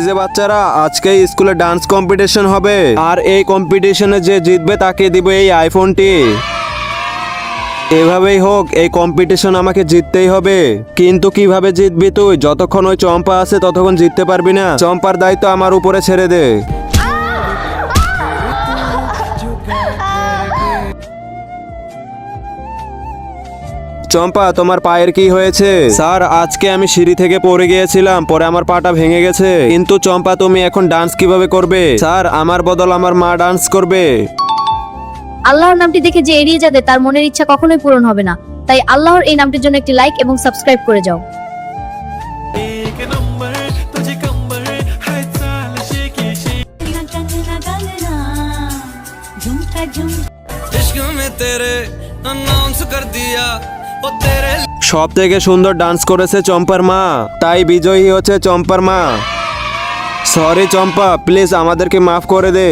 যে বাচ্চারা, আজকে স্কুলে ডান্স কম্পিটিশন হবে, আর এই কম্পিটিশনে যে জিতবে তাকে দিব এই আইফোনটি। এভাবেই হোক, এই কম্পিটিশন আমাকে জিততেই হবে। কিন্তু কিভাবে জিতবি তুই? যতক্ষণ ওই চম্পা আছে ততক্ষণ জিততে পারবি না। চম্পার দায়িত্ব আমার উপরে ছেড়ে দে। চম্পা, তোমার পায়ের কি হয়েছে? স্যার, আজকে আমি সিঁড়ি থেকে পড়ে গিয়েছিলাম, পরে আমার পাটা ভেঙে গেছে। কিন্তু চম্পা, তুমি এখন ডান্স কিভাবে করবে? স্যার, আমার বদল আমার মা ডান্স করবে। আল্লাহর নামটি দেখে যে এড়িয়ে যাবে তার মনের ইচ্ছা কখনোই পূরণ হবে না। তাই আল্লাহর এই নামটির জন্য একটি লাইক এবং সাবস্ক্রাইব করে যাও। সব থেকে সুন্দর ডান্স করেছে চম্পার মা, তাই বিজয়ী হচ্ছে চম্পার মা। সরি চম্পা, প্লিজ আমাদেরকে মাফ করে দে।